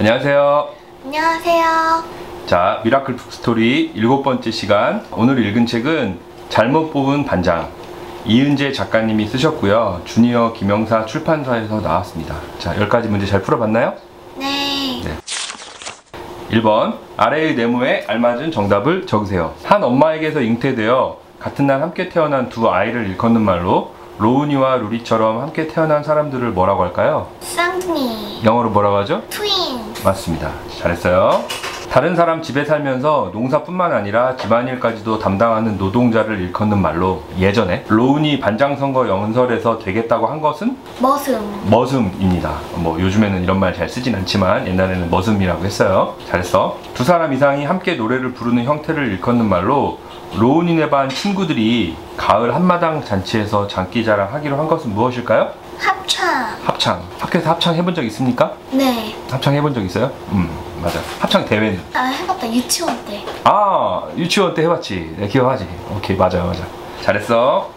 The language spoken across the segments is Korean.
안녕하세요. 안녕하세요. 자, 미라클 북스토리 7번째 시간. 오늘 읽은 책은 잘못 뽑은 반장, 이은재 작가님이 쓰셨고요. 주니어 김영사 출판사에서 나왔습니다. 자, 10가지 문제 잘 풀어봤나요? 네. 1번, 아래의 네모에 알맞은 정답을 적으세요. 한 엄마에게서 잉태되어 같은 날 함께 태어난 두 아이를 일컫는 말로 로운이와 루리처럼 함께 태어난 사람들을 뭐라고 할까요? 쌍둥이. 영어로 뭐라고 하죠? 트윈. 맞습니다. 잘했어요. 다른 사람 집에 살면서 농사뿐만 아니라 집안일까지도 담당하는 노동자를 일컫는 말로 예전에 로운이 반장 선거 연설에서 되겠다고 한 것은? 머슴입니다. 뭐 요즘에는 이런 말 잘 쓰진 않지만 옛날에는 머슴이라고 했어요. 잘했어. 두 사람 이상이 함께 노래를 부르는 형태를 일컫는 말로 로운이네 반 친구들이 가을 한마당 잔치에서 장기자랑 하기로 한 것은 무엇일까요? 합창. 학교에서 합창 해본 적 있습니까? 네. 합창 해본 적 있어요? 맞아. 합창 대회는? 해봤다. 유치원 때. 아, 유치원 때 해봤지. 내가 기억하지. 오케이, 맞아. 잘했어.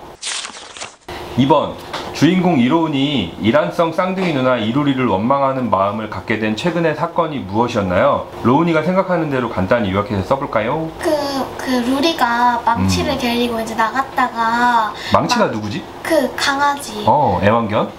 2번, 주인공 이로운이 일란성 쌍둥이 누나 이루리를 원망하는 마음을 갖게 된 최근의 사건이 무엇이었나요? 로운이가 생각하는 대로 간단히 요약해서 써볼까요? 그 루리가 망치를 데리고 이제 나갔다가 망치가 누구지? 그 강아지. 애완견?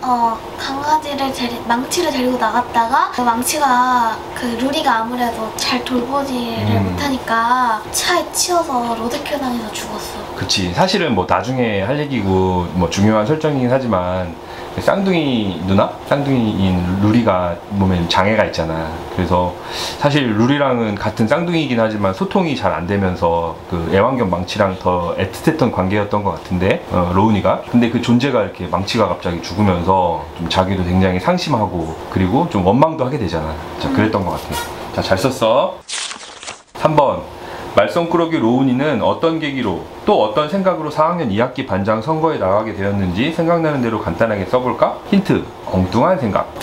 망치를 데리고 나갔다가 그 망치가 그 루리가 아무래도 잘 돌보지를 못하니까 차에 치여서 로드킬 당해서 죽었어. 그치. 사실은 뭐 나중에 할 얘기고 뭐 중요한 설정이긴 하지만 쌍둥이 누나? 쌍둥이인 루리가 몸에 장애가 있잖아. 그래서 사실 루리랑은 같은 쌍둥이이긴 하지만 소통이 잘 안 되면서 그 애완견 망치랑 더 애틋했던 관계였던 것 같은데 로운이가. 근데 그 존재가 이렇게 망치가 갑자기 죽으면서 좀 자기도 굉장히 상심하고 그리고 좀 원망도 하게 되잖아. 자, 그랬던 것 같아. 자, 잘 썼어. 3번, 말썽꾸러기 로운이는 어떤 계기로 또 어떤 생각으로 4학년 2학기 반장 선거에 나가게 되었는지 생각나는 대로 간단하게 써볼까? 힌트, 엉뚱한 생각.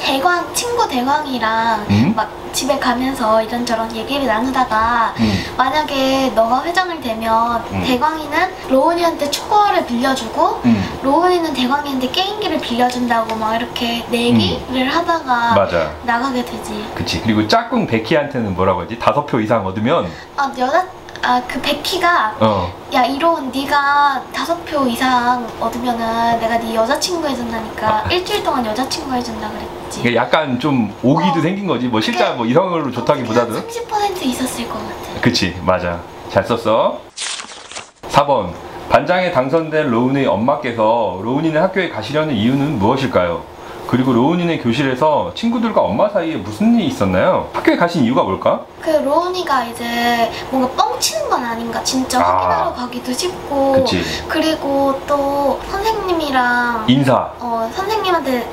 친구 대광이랑 막 집에 가면서 이런저런 얘기를 나누다가 만약에 너가 회장을 되면 대광이는 로운이한테 축구화를 빌려주고 로운이는 대광이한테 게임기를 빌려준다고 막 이렇게 내기를 하다가 맞아. 나가게 되지. 그치. 그리고 짝꿍 베키한테는 뭐라고 하지? 5표 이상 얻으면 그 베키가 야 이로운 네가 5표 이상 얻으면은 내가 네 여자친구 해준다니까 일주일 동안 여자친구 해준다 그랬지. 약간 좀 오기도 생긴 거지. 뭐 실제 뭐 이성으로 좋다기보다도 30% 있었을 것 같아. 그치, 맞아. 잘 썼어. 4번, 반장에 당선된 로운의 엄마께서 로운이네 학교에 가시려는 이유는 무엇일까요? 그리고 로운이네 교실에서 친구들과 엄마 사이에 무슨 일이 있었나요? 학교에 가신 이유가 뭘까? 그 로운이가 이제 뭔가 뻥치는 건 아닌가 진짜 확인하러 가기도 싶고. 그치. 그리고 또 선생님이랑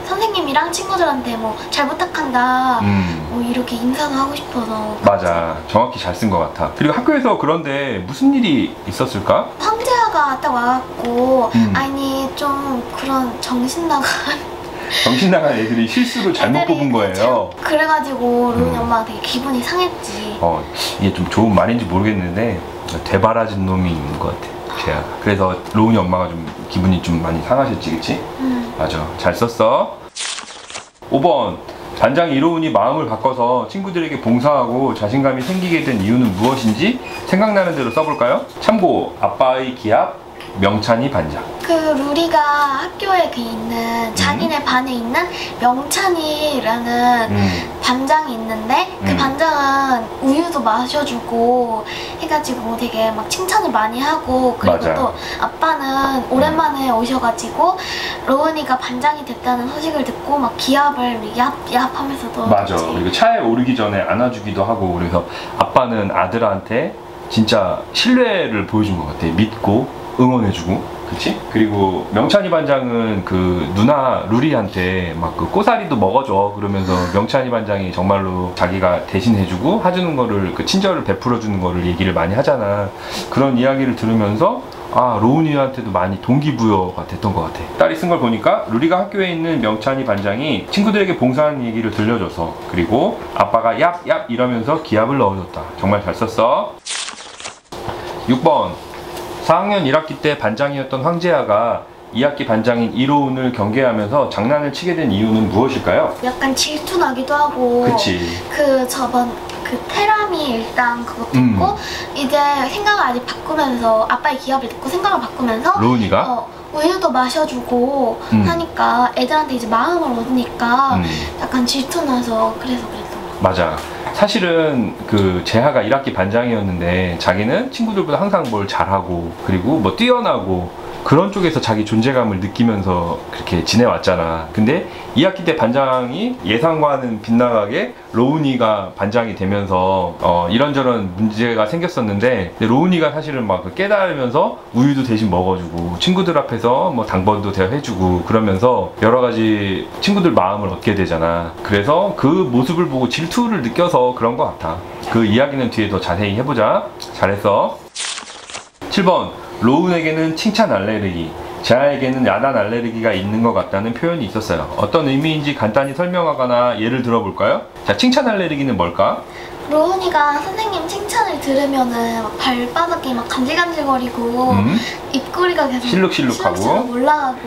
선생님이랑 친구들한테 뭐 잘 부탁한다 뭐 이렇게 인사도 하고 싶어서. 맞아. 정확히 잘 쓴 것 같아. 그리고 학교에서 그런데 무슨 일이 있었을까? 황제아가 딱 와갖고 아니 좀 그런 정신 나간 애들이 실수로 잘못 뽑은 거예요. 그래가지고 로운이 엄마가 되게 기분이 상했지. 이게 좀 좋은 말인지 모르겠는데 되바라진 놈이 있는 것 같아, 걔야. 그래서 로운이 엄마가 좀 기분이 좀 많이 상하셨지, 그치? 맞아. 잘 썼어. 5번, 반장 이로운이 마음을 바꿔서 친구들에게 봉사하고 자신감이 생기게 된 이유는 무엇인지 생각나는 대로 써볼까요? 참고, 아빠의 기합, 명찬이 반장. 그 루리가 학교에 있는 자기네 반에 있는 명찬이라는 반장이 있는데 그 반장은 우유도 마셔주고 해가지고 되게 막 칭찬을 많이 하고. 그리고 맞아. 또 아빠는 오랜만에 오셔가지고 로운이가 반장이 됐다는 소식을 듣고 막 기합을 얍얍 하면서도. 맞아. 그리고 차에 오르기 전에 안아주기도 하고. 그래서 아빠는 아들한테 진짜 신뢰를 보여준 것 같아. 믿고 응원해주고. 그치? 그리고 명찬이 반장은 그 누나 루리한테 막 그 꼬사리도 먹어줘 그러면서 명찬이 반장이 정말로 자기가 대신해주고 해주는 거를, 그 친절을 베풀어주는 거를 얘기를 많이 하잖아. 그런 이야기를 들으면서 로운이한테도 많이 동기부여가 됐던 것 같아. 딸이 쓴 걸 보니까 루리가 학교에 있는 명찬이 반장이 친구들에게 봉사하는 얘기를 들려줘서, 그리고 아빠가 얍얍 이러면서 기합을 넣어줬다. 정말 잘 썼어. 6번, 4학년 1학기 때 반장이었던 황재아가 2학기 반장인 이로운을 경계하면서 장난을 치게 된 이유는 무엇일까요? 약간 질투 나기도 하고. 그치. 그 저번 그 테라미 일단 그거 듣고 이제 생각을 아직 바꾸면서 아빠의 기합을 듣고 생각을 바꾸면서 로운이가? 우유도 마셔주고 하니까 애들한테 이제 마음을 얻으니까 약간 질투 나서 그래서 그랬던 거. 맞아. 사실은 그 재하가 1학기 반장이었는데 자기는 친구들보다 항상 뭘 잘하고 그리고 뭐 뛰어나고 그런 쪽에서 자기 존재감을 느끼면서 그렇게 지내왔잖아. 근데 2학기 때 반장이 예상과는 빗나가게 로운이가 반장이 되면서 이런저런 문제가 생겼었는데 로운이가 사실은 막 깨달으면서 우유도 대신 먹어주고 친구들 앞에서 뭐 당번도 대해주고 그러면서 여러 가지 친구들 마음을 얻게 되잖아. 그래서 그 모습을 보고 질투를 느껴서 그런 것 같아. 그 이야기는 뒤에 더 자세히 해보자. 잘했어. 7번 로운에게는 칭찬 알레르기, 재하에게는 야단 알레르기가 있는 것 같다는 표현이 있었어요. 어떤 의미인지 간단히 설명하거나 예를 들어볼까요? 자, 칭찬 알레르기는 뭘까? 로운이가 선생님 칭찬을 들으면은 막 발바닥이 막 간질간질거리고 입꼬리가 계속 실룩실룩하고 올라가고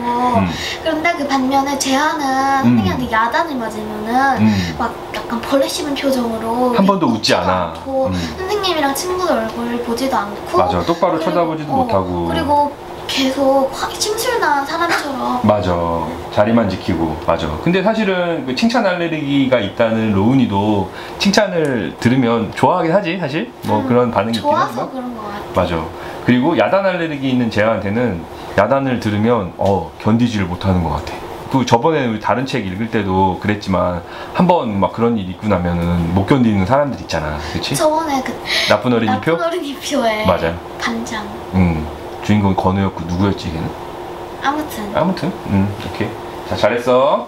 그런데 그 반면에 재하는 선생님한테 야단을 맞으면은 막 약간 벌레 씹은 표정으로 한 번도 웃지 않아. 선생님이랑 친구들 얼굴을 보지도 않고 맞아, 똑바로 쳐다보지도 못하고 그리고 계속 심술난 사람처럼 맞아, 자리만 지키고. 맞아. 근데 사실은 그 칭찬 알레르기가 있다는 로운이도 칭찬을 들으면 좋아하긴 하지. 사실 뭐 그런 반응이 있긴 하지만 좋아서 그런 것 같아. 맞아. 그리고 야단 알레르기 있는 재한테는 야단을 들으면 견디지를 못하는 것 같아. 그 저번에 우리 다른 책 읽을 때도 그랬지만 한번 막 그런 일 있고 나면은 못 견디는 사람들 있잖아. 그치? 저번에 그 나쁜 어린이표? 나쁜 어린이표에 맞아. 반장 주인공이 건우였고 누구였지 걔는? 아무튼 오케이. 자, 잘했어.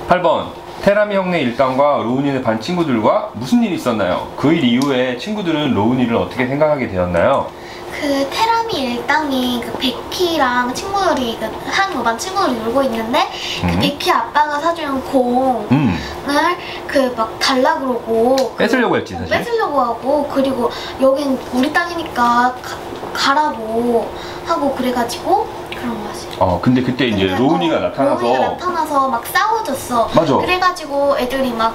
8번 테라미 형네 일당과 로운이네 반 친구들과 무슨 일이 있었나요? 그 일 이후에 친구들은 로운이를 어떻게 생각하게 되었나요? 그 테라미 일당이 그 베키랑 친구들이 그 한 모반 친구들이 놀고 있는데 그 베키 아빠가 사준 공을 그 막 달라 그러고 뺏으려고 했지 사실. 뺏으려고 하고 그리고 여긴 우리 땅이니까 가라고 하고 그래가지고 그런 거지. 근데 그때 이제 로운이가 나타나서 막 싸워줬어. 맞아. 그래가지고 애들이 막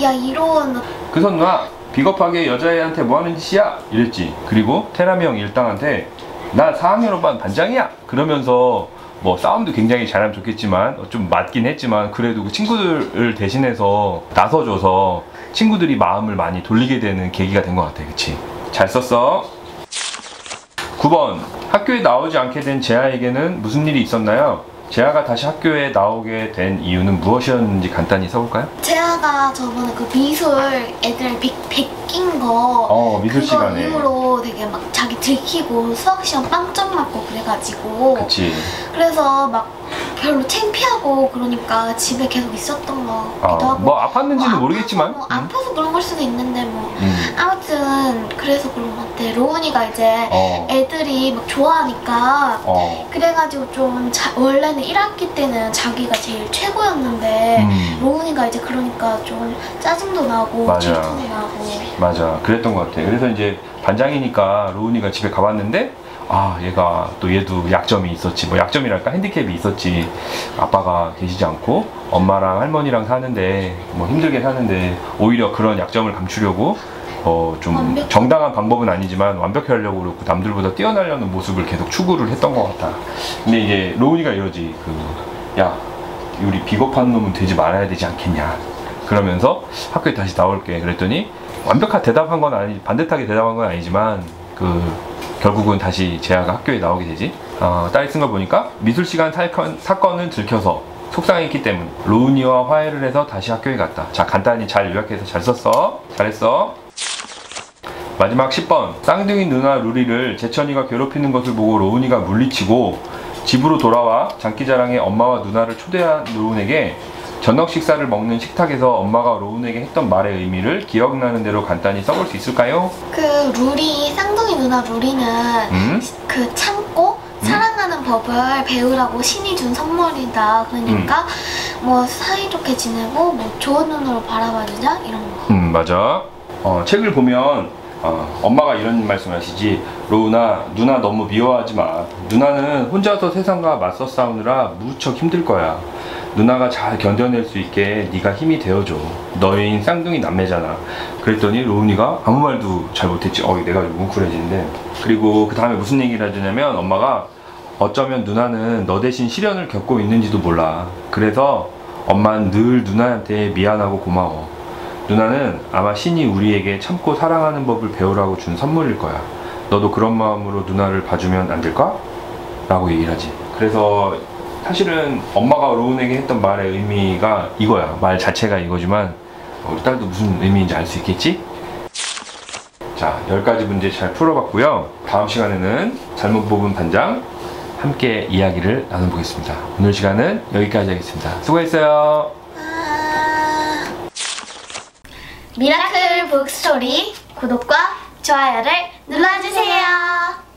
야 이로운 그선 누나 비겁하게 여자애한테 뭐하는 짓이야? 이랬지. 그리고 테라미 형 일당한테 나 4학년 5반 반장이야! 그러면서 뭐 싸움도 굉장히 잘하면 좋겠지만 좀 맞긴 했지만 그래도 그 친구들을 대신해서 나서줘서 친구들이 마음을 많이 돌리게 되는 계기가 된 것 같아. 그치? 잘 썼어. 9번 학교에 나오지 않게 된 재하에게는 무슨 일이 있었나요? 재하가 다시 학교에 나오게 된 이유는 무엇이었는지 간단히 써볼까요? 재하가 저번에 그 미술 애들 베낀 거 미술 그거 시간에 이후로 되게 막 자기 들키고 수학 시험 빵점 맞고 그래가지고 그치. 그래서 막 별로 창피하고 그러니까 집에 계속 있었던 거 같기도 하고 뭐 아팠는지는 모르겠지만 아파서 그런 걸 수도 있는데 뭐 아무튼 그래서 그런 것 같아. 로운이가 이제 애들이 막 좋아하니까 그래가지고 좀 원래는 1학기 때는 자기가 제일 최고였는데 로운이가 이제 그러니까 좀 짜증도 나고 질투도 나고 맞아, 그랬던 것 같아. 그래서 이제 반장이니까 로운이가 집에 가봤는데 얘도 약점이 있었지. 뭐 약점이랄까 핸디캡이 있었지. 아빠가 계시지 않고 엄마랑 할머니랑 사는데 뭐 힘들게 사는데 오히려 그런 약점을 감추려고 좀 정당한 방법은 아니지만 완벽히 하려고 그러고 남들보다 뛰어나려는 모습을 계속 추구를 했던 것 같아. 근데 이제 로운이가 이러지. 야, 우리 비겁한 놈은 되지 말아야 되지 않겠냐. 그러면서 학교에 다시 나올게. 그랬더니 완벽하게 대답한 건 반듯하게 대답한 건 아니지만 결국은 다시 재하가 학교에 나오게 되지. 딸이 쓴 걸 보니까 미술 시간 사건을 들켜서 속상했기 때문 로운이와 화해를 해서 다시 학교에 갔다. 자, 간단히 잘 요약해서 잘 썼어. 잘했어. 마지막 10번 쌍둥이 누나 루리를 재천이가 괴롭히는 것을 보고 로운이가 물리치고 집으로 돌아와 장기자랑에 엄마와 누나를 초대한 로운에게 저녁 식사를 먹는 식탁에서 엄마가 로운에게 했던 말의 의미를 기억나는 대로 간단히 써볼 수 있을까요? 쌍둥이 누나 루리는 그 참고 사랑하는 법을 배우라고 신이 준 선물이다. 그러니까 뭐 사이좋게 지내고 뭐 좋은 눈으로 바라봐주자 이런 거. 맞아. 책을 보면 엄마가 이런 말씀을 하시지. 로우나, 누나 너무 미워하지 마. 누나는 혼자서 세상과 맞서 싸우느라 무척 힘들 거야. 누나가 잘 견뎌낼 수 있게 네가 힘이 되어줘. 너희는 쌍둥이 남매잖아. 그랬더니 로운이가 아무 말도 잘 못했지. 내가 좀 뭉클해지는데. 그리고 그 다음에 무슨 얘기를 해주냐면 엄마가 어쩌면 누나는 너 대신 시련을 겪고 있는지도 몰라. 그래서 엄마는 늘 누나한테 미안하고 고마워. 누나는 아마 신이 우리에게 참고 사랑하는 법을 배우라고 준 선물일 거야. 너도 그런 마음으로 누나를 봐주면 안 될까? 라고 얘기를 하지. 그래서 사실은 엄마가 로운에게 했던 말의 의미가 이거야. 말 자체가 이거지만 우리 딸도 무슨 의미인지 알 수 있겠지? 자, 10가지 문제 잘 풀어봤고요. 다음 시간에는 잘못 뽑은 반장 함께 이야기를 나눠보겠습니다. 오늘 시간은 여기까지 하겠습니다. 수고했어요. 미라클 북스토리 구독과 좋아요를 눌러주세요.